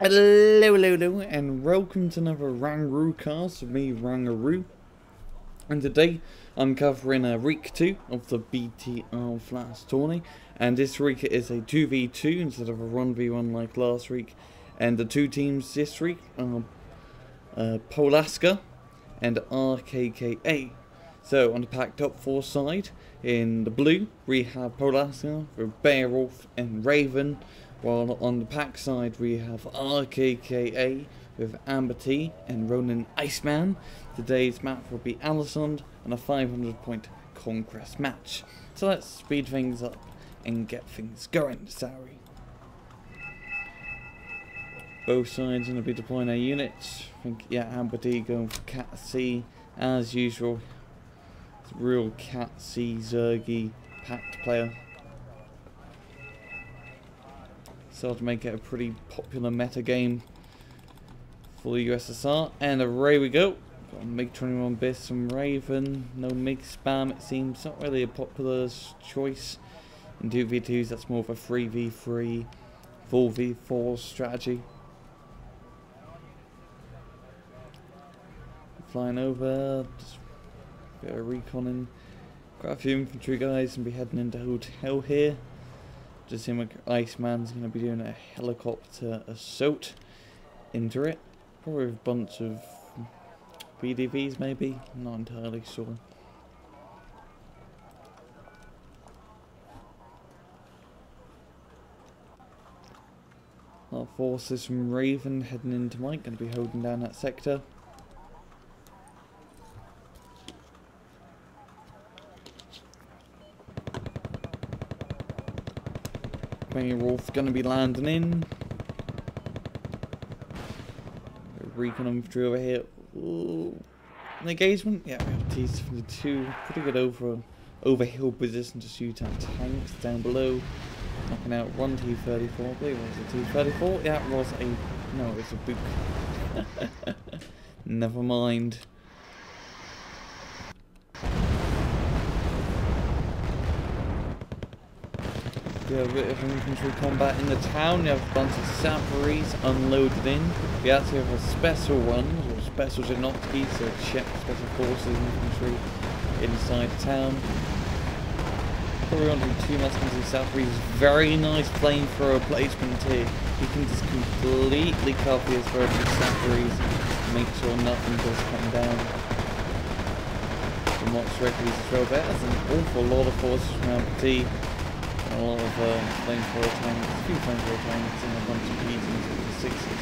Hello, and welcome to another Rangaroo cast with me, Rangaroo. And today I'm covering week 2 of the BTR Flash tourney, and this week it is a 2v2 instead of a 1v1 like last week. And the two teams this week are Polack and Rkka. So on the packed up 4 side, in the blue we have Polack with Beowulf and Raven, while on the pack side we have Rkka with Amber T and Ronin Iceman. Today's map will be Alisond and a 500 point Conquest match. So let's speed things up and get things going, sorry. Both sides going to be deploying their units. I think, yeah, Amber T going for Cat C as usual. It's a real Cat C Zergy packed player. So to make it a pretty popular meta game for the USSR. And away we go. Got a MiG-21 Biss from Raven. No MiG spam, it seems. Not really a popular choice in 2v2s. That's more of a 3v3, 4v4 strategy. Flying over, just a bit of reconning. Quite a few infantry guys and be heading into hotel here. Just seeing like Iceman's going to be doing a helicopter assault into it. Probably with a bunch of BDVs maybe, I'm not entirely sure. Our forces from Raven heading into Mike, going to be holding down that sector. Wolf going to be landing in. Recon infantry over here. Ooh. An engagement? Yeah, we have T-72. Pretty good overhill position to shoot at tanks down below. Knocking out one T-34. I believe it was a T-34. Yeah, it was a... no, it was a Buk. Never mind. We have a bit of infantry combat in the town. You have a bunch of sappers unloaded in. We actually have a special one, or special Genotki, so check special forces infantry inside town. Probably want to do 2 Musketeers sappers. Very nice flamethrower placement here. You can just completely cover his vertical sappers, make sure nothing does come down. The Mox Reckless as well. There's an awful lot of forces from LPT. A lot of flamethrower tanks, a few flamethrower tanks, and a bunch of beatings with the 6s.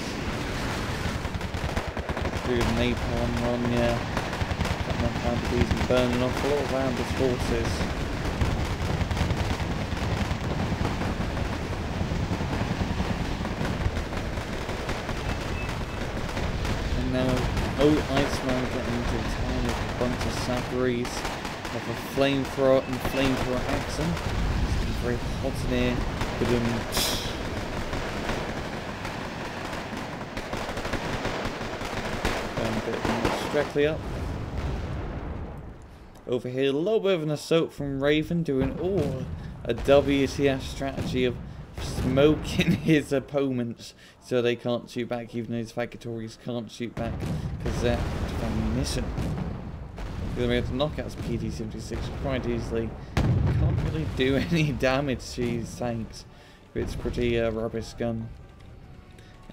Pretty good napalm run, yeah. Cutting up Amberbees and burning off a lot of Amber's forces. And now, Iceman getting into the town with a bunch of sappers. Have a flamethrower and flamethrower accent. Very hot in here, a bit more directly up. Over here, a little bit of an assault from Raven, doing a WTF strategy of smoking his opponents so they can't shoot back, even though his Vagatories can't shoot back because they're out of ammunition. We're able to knock out his PT-76 quite easily. Can't really do any damage to these tanks, but it's a pretty rubbish gun.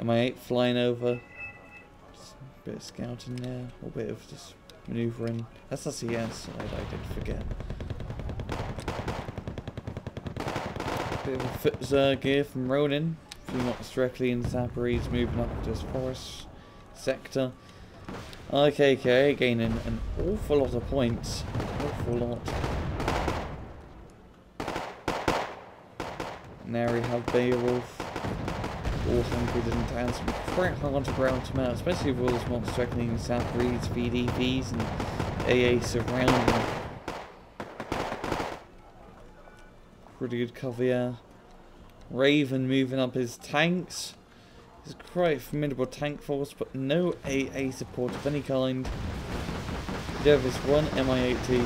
Mi-8 flying over. Just a bit of scouting there, a bit of just manoeuvring. That's the CS side, I did forget. Bit of a foot zerg here from Ronin. A few knots directly in Zaporizhzhia, moving up to this forest sector. Rkka gaining an awful lot of points. Awful lot. Now we have Beowulf. All hungry in town. So it's quite hard to ground him out, especially with all those monsters threatening Sappers, VDVs, and AA surrounding. Pretty good cover, yeah. Raven moving up his tanks. It's quite a formidable tank force, but no AA support of any kind. There is one Mi-8T.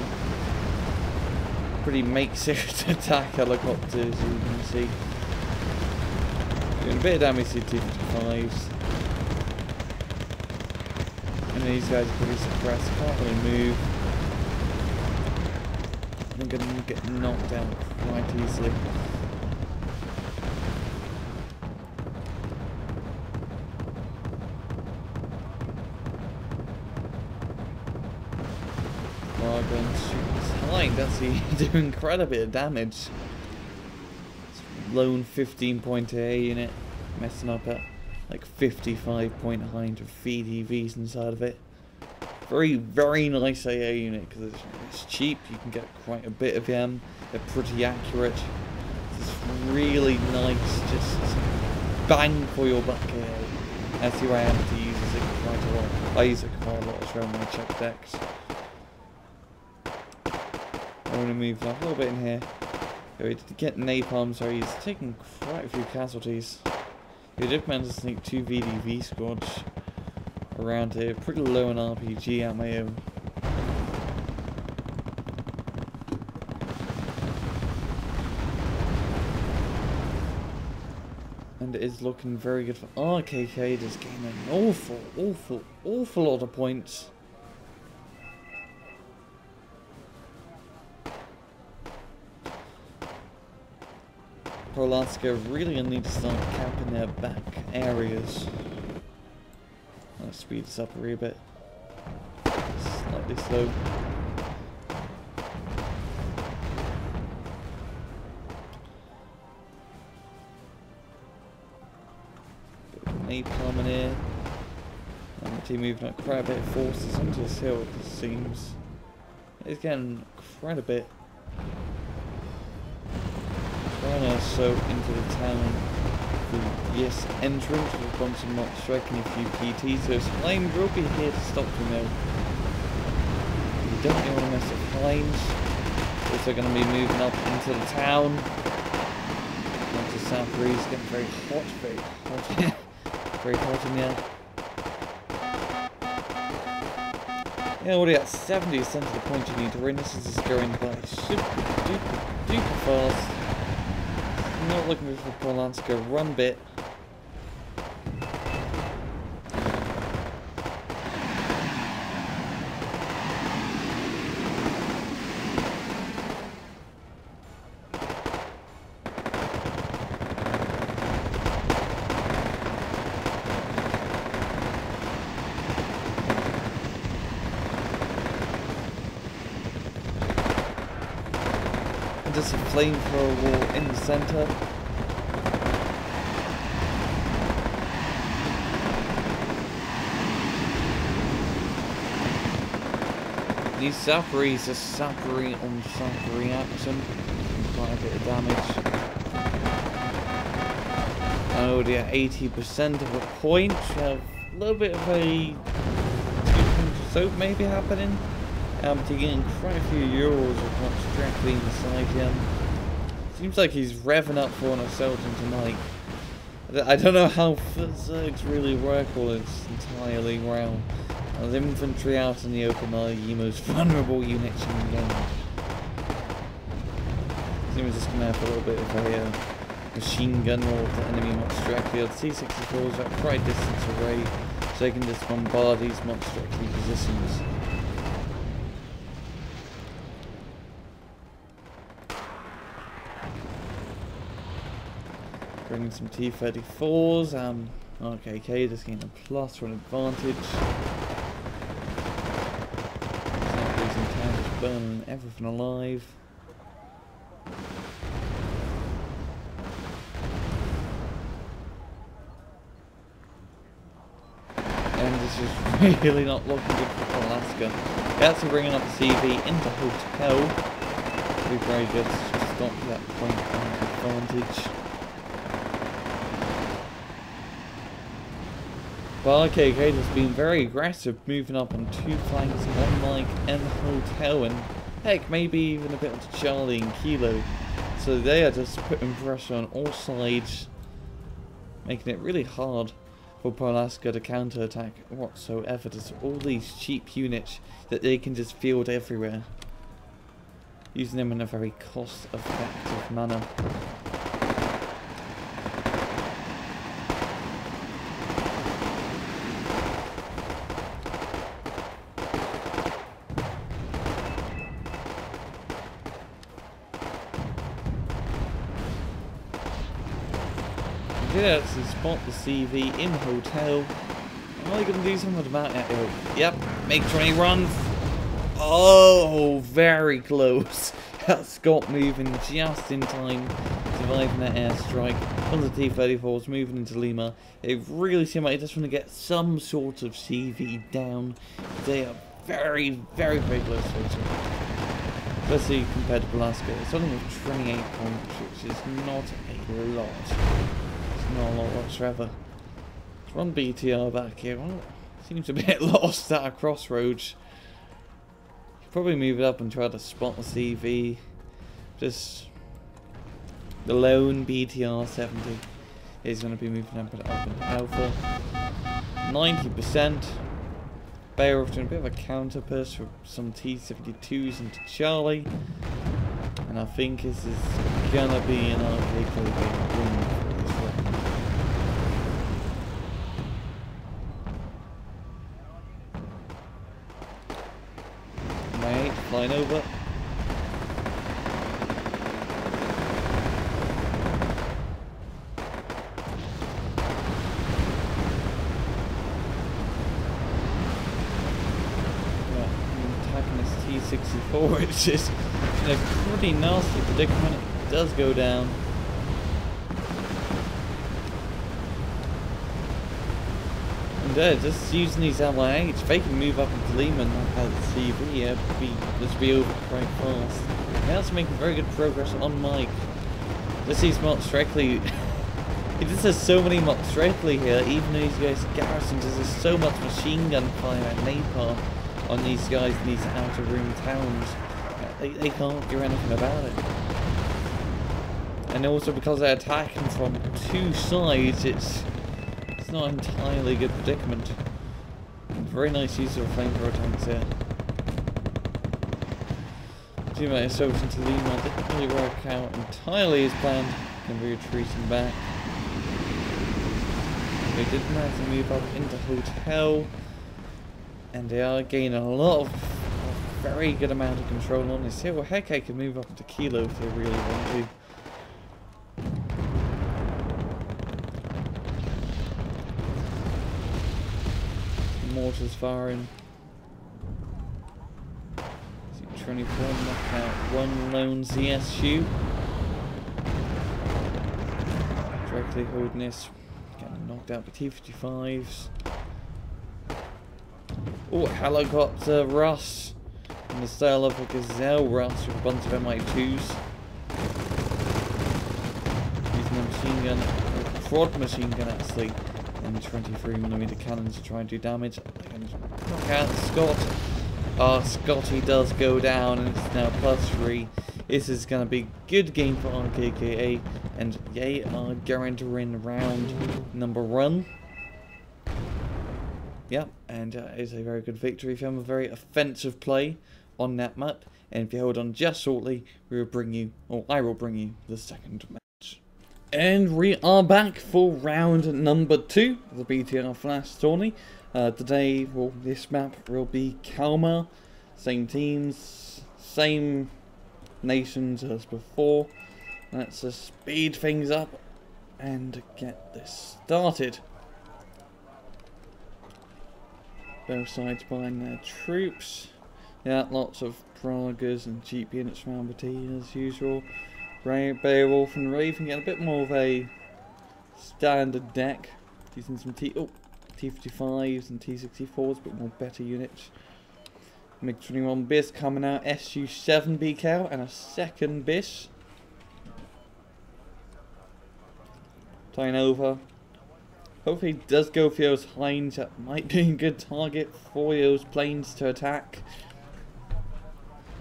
Pretty makeshift attack helicopters, you can see. Doing a bit of damage to 255s. And these guys are pretty suppressed, can't really move. I'm gonna get knocked out quite easily. That's doing quite a bit of damage. Lone 15-point AA unit, messing up at like 55-point hind with VDVs inside of it. Very, very nice AA unit because it's cheap. You can get quite a bit of them. They're pretty accurate. It's really nice, just bang for your buck AA. That's who I am to use it quite a lot. I use it quite a lot as well when I check decks. I want to move up a little bit in here. To get napalm, so he's taking quite a few casualties. He did manage to sneak 2 VDV squads around here. Pretty low on RPG ammo. And it is looking very good for RKK, just getting an awful lot of points. Polack really gonna need to start camping their back areas. Let's speed this up a wee bit. Slightly slow. Napalm in here. And the team moving up quite a bit of forces onto this hill, it seems. It's getting quite a bit. Trying to soak into the town. Yes, entrance with a bunch of not striking a few PTs, so Flame will be here to stop you now. You don't really want to mess with Flames. Also going to be moving up into the town. Onto South Breeze, getting very hot, very hot in here. Yeah, already at 70% of the point you need to win. This is just going by super duper fast. Not looking for Polack to run bit. Just a flamethrower wall in the center. These sapperies are sappery on sappery action. Quite a bit of damage. I'm already at 80% of a point. We have a little bit of a soap maybe happening. To getting quite a few euros of what's directly inside him. Seems like he's revving up for an assault tonight. I don't know how Zergs really work, or it's entirely round. The infantry out in the open are the most vulnerable units in the game. I think we're just going to have a little bit of a machine gun or the enemy monster directly. The C-64s are at quite distance away, so they can just bombard these monster directly positions. Bringing some T-34s, RKK just getting a plus for an advantage. Losing town, just burning everything alive. And this is really not looking good for Alaska. They're actually bringing up the CV into hotel. Be very good to stop that point of advantage. But RKK has been very aggressive, moving up on 2 flanks, 1 Mike and hotel, and heck, maybe even a bit of Charlie and Kilo. So they are just putting pressure on all sides, making it really hard for Polack to counter-attack whatsoever. There's all these cheap units that they can just field everywhere, using them in a very cost-effective manner. did actually spot the CV in hotel. Am I going to do something about it? Yep, make sure he runs. Oh, very close. Scott moving just in time, surviving that airstrike. On the T-34s moving into Lima. It really seems like he just want to get some sort of CV down. They are very, very, very close to each other. Especially compared to Velasco. It's only with 28 points, which is not a lot. It's not a lot whatsoever. Let's run BTR back here. Well, seems a bit lost at a crossroads. Probably move it up and try to spot the CV. Just the lone BTR 70 is going to be moving up into Alpha. 90%. Beowulf doing a bit of a counter push for some T-72s into Charlie. And I think this is going to be an arcade win for this one. Flying over. Attacking this T-64, which is in a pretty nasty predicament. It does go down. Just using these LIH, they can move up into Lima and not have the CV, yeah, this will be over quite fast. They're also making very good progress on Mike. Just these marks directly. He just has so many marks directly here, even though these guys garrisons, there's just so much machine gun fire and napalm on these guys in these outer rim towns. They can't do anything about it. And also because they're attacking from two sides, it's not entirely good predicament. Very nice use of flamethrower tanks here. Teammate is over into Lima, didn't really work out entirely as planned. Can be retreating back. They did manage to move up into Hotel, and they are gaining a lot of very good amount of control on this here. Well, heck, I can move up into Kilo if they really want to. Mortars firing. 24 knock out one lone CSU. Directly holding this. Getting knocked out by T-55s. Oh, helicopter Russ. In the style of a Gazelle Russ with a bunch of MI2s. Using a machine gun, a quad machine gun actually. And 23mm cannons to try and do damage. Knock out Scott. Scotty does go down and it's now +3. This is going to be a good game for RKKA, and they are going to win round number 1. Yep, and it's a very good victory for them. A very offensive play on that map. And if you hold on just shortly, we will bring you, or I will bring you, the second match. And we are back for round number 2 of the BTR Flash tourney. Today, well, this map will be Kalmar. Same teams, same nations as before. Let's just speed things up and get this started. Both sides buying their troops. Yeah, lots of Pragas and cheap units from Alberti as usual. Beowulf and Raven get a bit more of a standard deck. Using some T-55s and T-64s, a bit more better units. MiG-21 BIS coming out, SU-7 BCAL and a second BIS. Flying over. Hopefully he does go for those Heinz, that might be a good target for those planes to attack.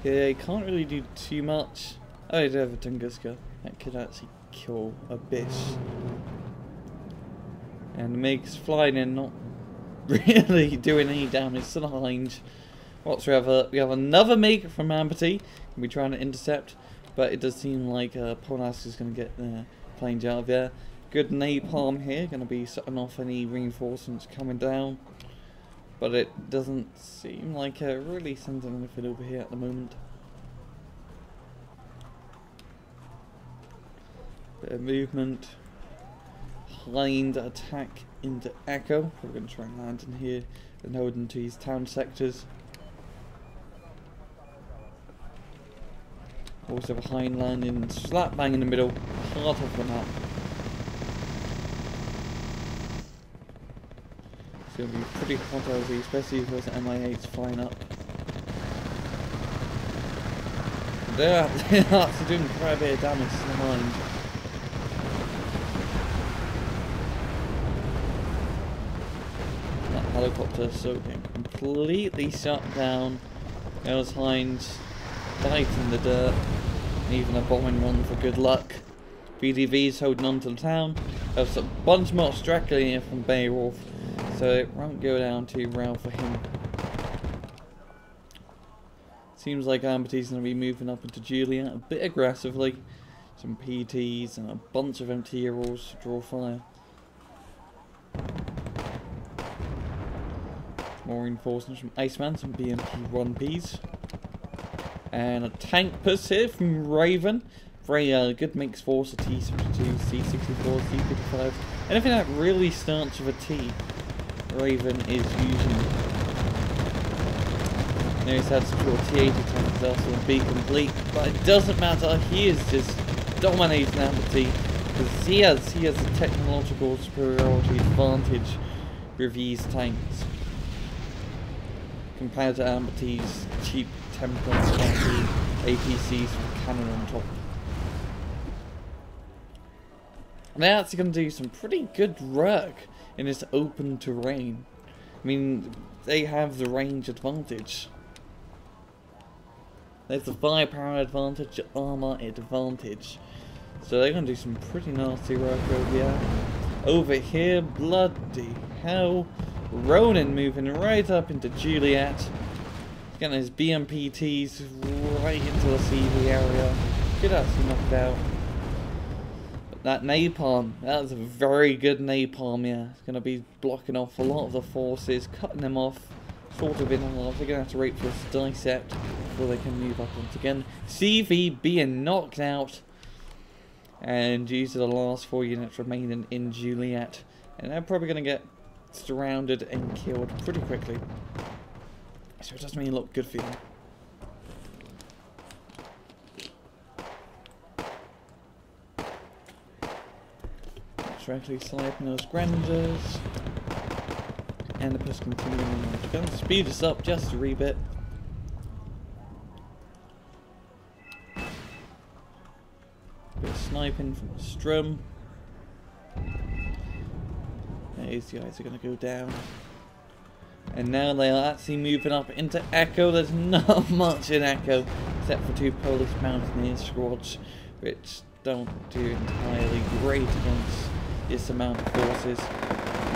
Yeah, he can't really do too much. Oh, he does have a Tunguska. That could actually kill a BIS. And the MiG's flying in, not really doing any damage to the Heinz whatsoever. We have another MiG from Amberty. We're trying to intercept, but it does seem like Polack is going to get the planes out of there. Good napalm here, going to be setting off any reinforcements coming down. But it doesn't seem like really sending anything over here at the moment. Bit of movement. behind attack into Echo. We're going to try and land in here and hold into these town sectors. Also behind, landing slap bang in the middle, heart of the map. It's going to be pretty hot over here, especially if there's MI8s flying up. They're actually doing quite a bit of damage to the hind. That helicopter so getting completely shut down. Those hinds biting the dirt. Even a bombing run for good luck. BDV's holding on to the town. There's a bunch more straggling here from Beowulf, so it won't go down too well for him. Seems like Amberty's going to be moving up into Juliet a bit aggressively. Some PTs and a bunch of empty heroes to draw fire. More reinforcements from Iceman, some BMP 1Ps. And a tank push here from Raven. Very good mixed force of T-62, C-64, C-55. Anything that really starts with a T, Raven is using. Now he's had some sort of T-80 tanks also be complete, but it doesn't matter. He is just dominating Amberty because he has a technological superiority advantage with these tanks compared to Amberty's cheap Templars and APCs with cannon on top. They're actually going to do some pretty good work in this open terrain. I mean, they have the range advantage. There's the firepower advantage, the armor advantage. So they're going to do some pretty nasty work over here. Over here, bloody hell. Ronan moving right up into Juliet. Getting his BMPTs right into the CV area. Could actually knock it out. But that napalm, that was a very good napalm, yeah. It's going to be blocking off a lot of the forces, cutting them off, sort of in half. They're going to have to wait for this dissect before they can move up once again. CV being knocked out. And these are the last 4 units remaining in Juliet. And they're probably going to get surrounded and killed pretty quickly. So it doesn't really look good for you. Directly sniping those Granders. And the push continuing on. We're going to speed this up just a wee bit. Bit of sniping from the Strum. These guys are going to go down. And now they are actually moving up into Echo. There's not much in Echo, except for 2 Polish Mountaineer squads, which don't do entirely great against this amount of forces.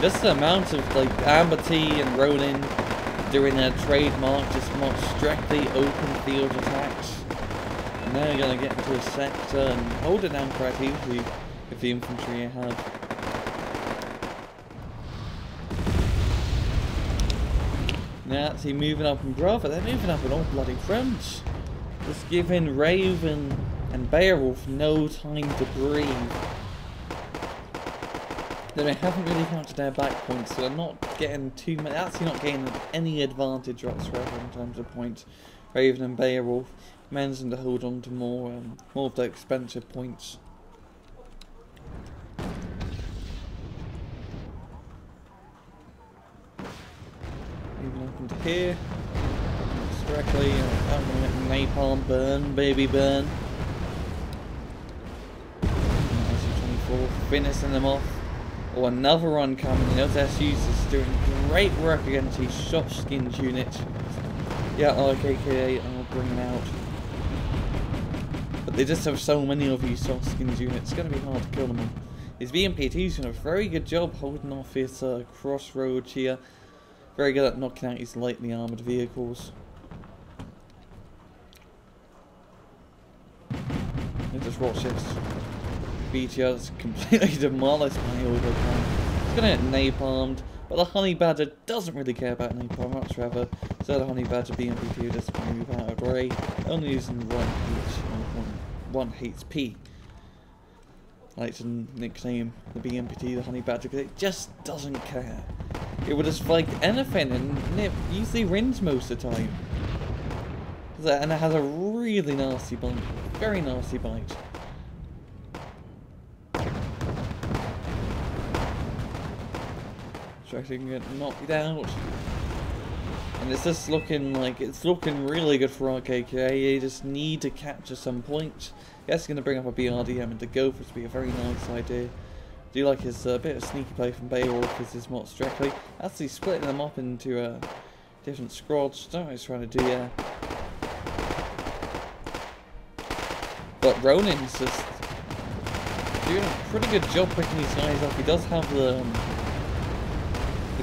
Just the amount of like Amberty and Ronin doing their trademark, just more strictly open field attacks. And they're going to get into a sector and hold it down quite easily with the infantry you have. They're actually moving up in Brava, they're moving up in all bloody fronts. Just giving Raven and Beowulf no time to breathe. They haven't really counted their back points, so they're not getting too much, actually not getting any advantage whatsoever in terms of points. Raven and Beowulf managing to hold on to more of the expensive points. Moving up into here, directly, napalm burn, baby burn. IC-24 finishing them off. Oh, another one coming. Those SUs is doing great work against these shot-skinned units. Yeah, RKKA are bringing out. But they just have so many of these shot-skinned units, it's going to be hard to kill them all. His BMPT's doing a very good job holding off his crossroads here. Very good at knocking out his lightly armoured vehicles. And just watch this. BTR is completely demolished by Overcon. It's going to get napalmed, but the Honey Badger doesn't really care about napalm much rather. So the Honey Badger BMP2 just move out of the way, only using 1 HP. I like to nickname the BMPT the Honey Badger because it just doesn't care. It will just fight anything and it usually wins most of the time. And it has a really nasty bite. Very nasty bite. So I can get knocked out. And it's just looking like it's looking really good for RKK. You just need to capture some points. Yes, going to bring up a BRDM and to go for it to be a very nice idea. Do like his bit of sneaky play from Beowulf with his mods directly. Actually splitting them up into different squads. Don't know what he's trying to do, yeah. But Ronin's just doing a pretty good job picking these guys up. He does have the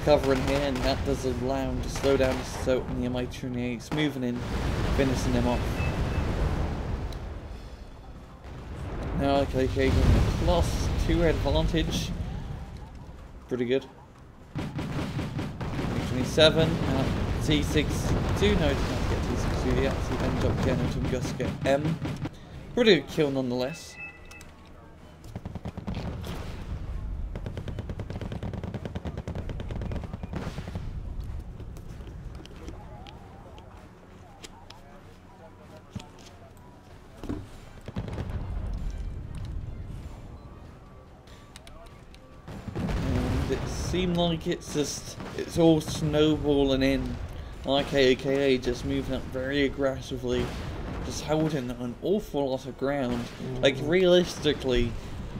cover in here, and that does allow him to slow down his assault on the MI-28, moving in, finishing them off. Now RKK got a +2 advantage. Pretty good. 27, T62, no, he did not get T62, he actually ended up getting to just get M. Pretty good kill nonetheless. It seemed like it's all snowballing in. RKK just moving up very aggressively, just holding an awful lot of ground. Like realistically,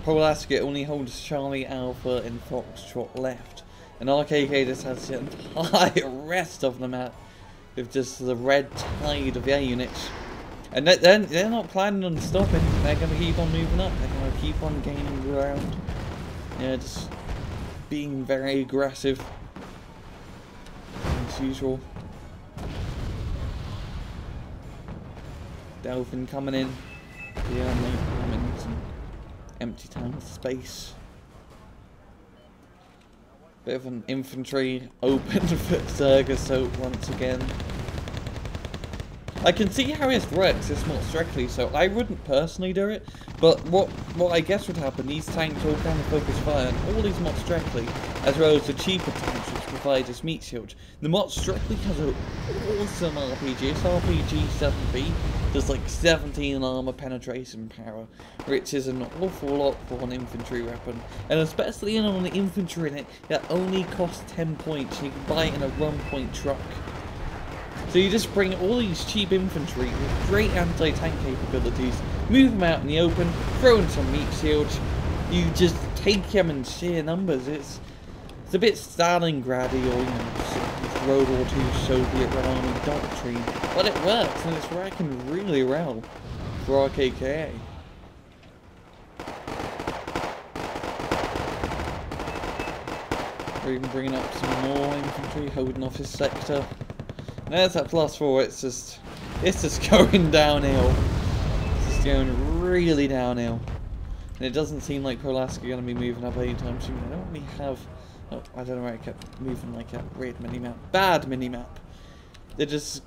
Polack only holds Charlie, Alpha and Foxtrot left, and RKK just has the entire rest of the map with just the red tide of air units. And they're not planning on stopping. They're going to keep on moving up. They're going to keep on gaining ground. Yeah, just being very aggressive as usual. Delphin coming in. Yeah, I'm in some empty town space. Bit of an infantry open for Zerga, so once again. I can see how this works, it's more strictly, so I wouldn't personally do it, but what I guess would happen, these tanks all kind of focus fire on all these mods directly, as well as the cheaper tanks which provide this meat shield. The mod strictly has an awesome RPG, it's RPG 7B, does like 17 armor penetration power, which is an awful lot for an infantry weapon, and especially on the infantry in it, that only costs 10 points, you can buy it in a 1 point truck. So you just bring all these cheap infantry with great anti-tank capabilities, move them out in the open, throw in some meat shields, you just take them in sheer numbers. It's a bit Stalingrad-y or, you know, World War II Soviet Red Army doctrine, but it works and it's working really well for RKK. We're even bringing up some more infantry, holding off his sector. There's that +4, it's just going downhill. It's just going really downhill. And it doesn't seem like Polack are going to be moving up anytime soon. I don't really have... Oh, I don't know why I kept moving like a weird minimap. Bad minimap. They're just...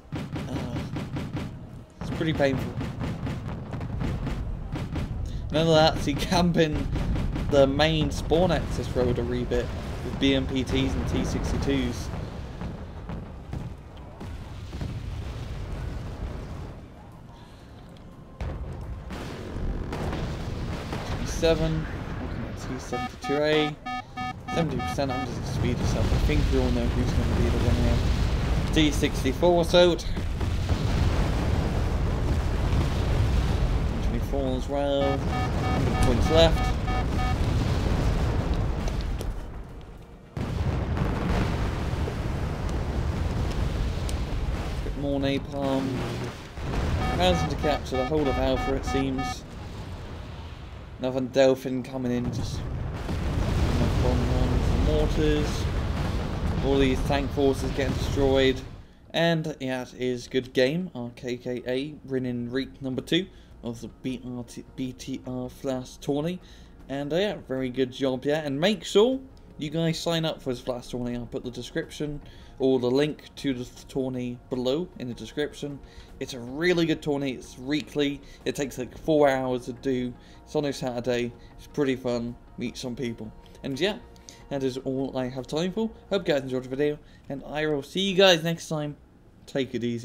it's pretty painful. None of that, see, camping the main spawn access road a wee bit with BMPTs and T62s. 7, T72A, 70% under the speed yourself. I think we all know who's going to be the winner here. T64 assault. 24 as well. 100 points left. Bit more napalm. Managing to capture the whole of Alpha, it seems. Another Delphin coming in, just on mortars. All these tank forces getting destroyed. And yeah, it is good game. RKKA winning week number 2 of the BTR Flash tourney. And yeah, very good job, yeah. And make sure you guys sign up for this Flash tourney. I'll put the description or the link to the tourney below in the description. It's a really good tourney. It's weekly. It takes like 4 hours to do. It's on a Saturday. It's pretty fun. Meet some people. And yeah, that is all I have time for. Hope you guys enjoyed the video, and I will see you guys next time. Take it easy.